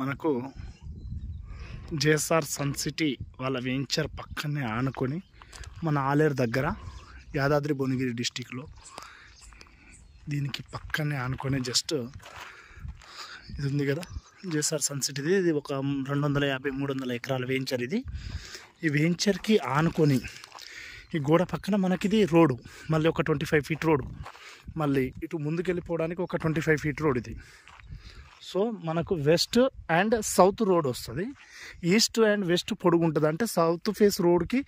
మనకు JSR sun city వాళ్ళ venture పక్కనే ఆనుకొని మన ఆలేరు దగ్గర యాదాద్రి భువనగిరి డిస్టిక్లో దీనికి పక్కనే ఆనుకొని జస్ట్ ఇది ఉంది కదా జేఎస్ఆర్ సన్ సిటీది. ఇది ఒక 250-300 ఎకరాల వెంచర్. ఇది ఈ వెంచర్కి ఆనుకొని ఈ గోడ పక్కన మనకిది రోడ్డు, మళ్ళీ ఒక 25 ఫీట్ రోడ్డు, మళ్ళీ ఇటు ముందుకు వెళ్ళిపోవడానికి ఒక 25 ఫీట్ రోడ్ ఇది. సో మనకు వెస్ట్ అండ్ సౌత్ రోడ్ వస్తుంది. ఈస్ట్ అండ్ వెస్ట్ పొడుగు ఉంటుంది. అంటే సౌత్ ఫేస్ రోడ్కి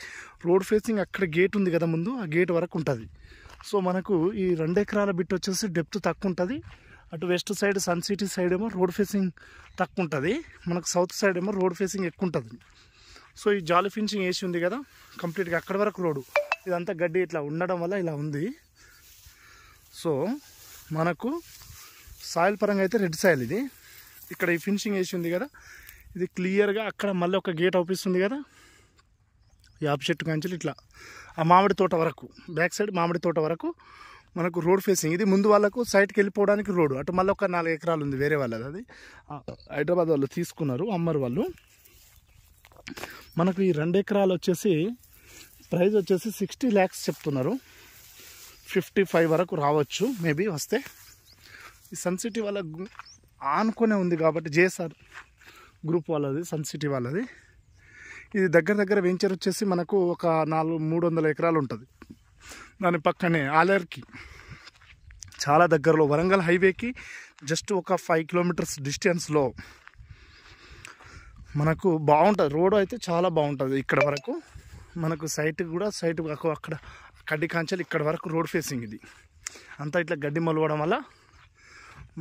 రోడ్ ఫేసింగ్ అక్కడ గేట్ ఉంది కదా ముందు, ఆ గేట్ వరకు ఉంటుంది. సో మనకు ఈ 2 ఎకరాల బిట్ వచ్చేసి డెప్త్ తక్కువ ఉంటుంది. అటు west side sun city side ఏమో రోడ్ ఫేసింగ్ తక్కువ ఉంటుంది, మనకు సౌత్ సైడ్ ఏమో రోడ్ ఫేసింగ్ ఎక్కువ ఉంటుంది. సో ఈ జాలి ఫినిషింగ్ వేసి ఉంది కదా కంప్లీట్గా అక్కడ వరకు రోడ్డు, ఇదంతా గడ్డి ఇట్లా ఉండడం వల్ల ఇలా ఉంది. సో మనకు సాయిల్ పరంగా అయితే రెడ్ సాయిల్ ఇది. ఇక్కడ ఈ ఫినిషింగ్ వేసి ఉంది కదా, ఇది క్లియర్గా అక్కడ మళ్ళీ ఒక గేట్ అవుపిస్తుంది కదా, యాప చెట్టు కాంచెలు ఇట్లా ఆ మామిడి తోట వరకు, బ్యాక్ సైడ్ మామిడి తోట వరకు మనకు రోడ్ ఫేసింగ్. ఇది ముందు వాళ్ళకు సైట్కి వెళ్ళిపోవడానికి రోడ్డు. అటు మళ్ళీ ఒక 4 ఎకరాలు ఉంది వేరే వాళ్ళది, అది హైదరాబాద్ వాళ్ళు తీసుకున్నారు, అమ్మరు వాళ్ళు. మనకు ఈ 2 ఎకరాలు వచ్చేసి ప్రైస్ వచ్చేసి 60 lakhs చెప్తున్నారు. 55 వరకు రావచ్చు మేబీ వస్తే. ఈ సన్ సిటీ వాళ్ళ ఆనుకొనే ఉంది కాబట్టి జేఎస్ఆర్ గ్రూప్ వాళ్ళది, సన్ సిటీ వాళ్ళది. ఇది దగ్గర వెంచర్ వచ్చేసి మనకు ఒక 300 ఎకరాలు ఉంటుంది. దాని పక్కనే ఆలేరుకి చాలా దగ్గరలో, వరంగల్ హైవేకి జస్ట్ ఒక 5 kilometers డిస్టెన్స్లో మనకు బాగుంటుంది. రోడ్ అయితే చాలా బాగుంటుంది. ఇక్కడ వరకు మనకు సైట్ కూడా అక్కడ గడ్డి కాంచెలు ఇక్కడ వరకు రోడ్ ఫేసింగ్. ఇది అంతా ఇట్లా గడ్డి మొలవడం వల్ల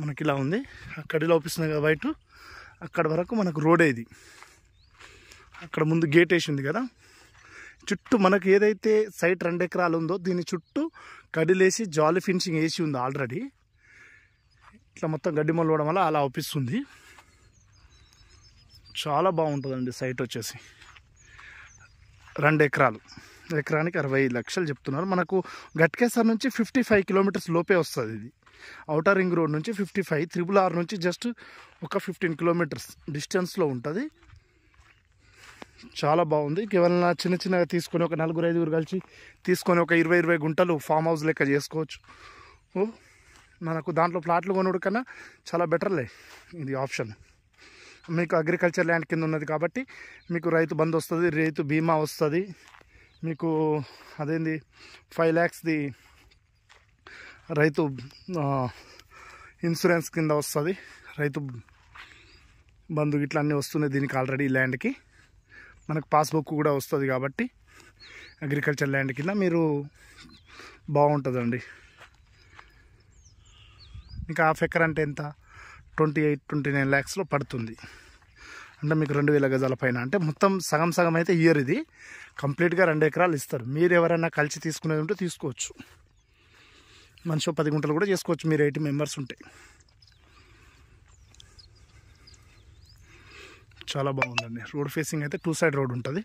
మనకి ఇలా ఉంది. అక్కడిలో అవుపిస్తుంది కదా వైట్, అక్కడ వరకు మనకు రోడే ఇది. అక్కడ ముందు గేట్ వేసి ఉంది కదా, చుట్టూ మనకు ఏదైతే సైట్ 2 ఎకరాలు ఉందో దీని చుట్టూ గడ్డిలేసి జాలి ఫినిషింగ్ వేసి ఉంది ఆల్రెడీ. ఇట్లా మొత్తం గడ్డి మొలవడం వల్ల అలా అవుపిస్తుంది. చాలా బాగుంటుందండి సైట్ వచ్చేసి. 2 ఎకరాలు, ఎకరానికి 60 లక్షలు చెప్తున్నారు. మనకు గట్కేసర్ నుంచి 55 kilometers లోపే వస్తుంది. ఇది ఔటర్ రింగ్ రోడ్ నుంచి 55, RRR నుంచి జస్ట్ ఒక 15 kilometers డిస్టెన్స్లో ఉంటుంది. చాలా బాగుంది. కేవలం చిన్నగా తీసుకొని ఒక 4-5 కలిసి తీసుకొని ఒక 20 గుంటలు ఫామ్ హౌస్ లెక్క చేసుకోవచ్చు. మనకు దాంట్లో ప్లాట్లు కొనుడు కన్నా చాలా బెటర్లే ఇది ఆప్షన్. మీకు అగ్రికల్చర్ ల్యాండ్ కింద ఉన్నది కాబట్టి మీకు రైతు బంధు వస్తుంది, రైతు బీమా వస్తుంది, మీకు అదేంది 5 lakhsది రైతు ఇన్సూరెన్స్ కింద వస్తుంది, రైతు బంధు ఇట్లా అన్నీ వస్తున్నాయి దీనికి ఆల్రెడీ. ఈ ల్యాండ్కి మనకు పాస్బుక్ కూడా వస్తుంది కాబట్టి అగ్రికల్చర్ ల్యాండ్ కింద మీరు బాగుంటుందండి. ఇంకా హాఫ్ ఎకర్ అంటే ఎంత, 28-29 lakhsలో పడుతుంది. అంటే మీకు 2000 గజాల పైన, అంటే మొత్తం సగం అయితే ఇయర్. ఇది కంప్లీట్గా 2 ఎకరాలు ఇస్తారు. మీరు ఎవరైనా కలిసి తీసుకునేది ఉంటే తీసుకోవచ్చు. మనిషి 10 గుంటలు కూడా చేసుకోవచ్చు మీరు 80 members ఉంటే. చాలా బాగుందండి. రోడ్ ఫేసింగ్ అయితే 2 side రోడ్ ఉంటుంది.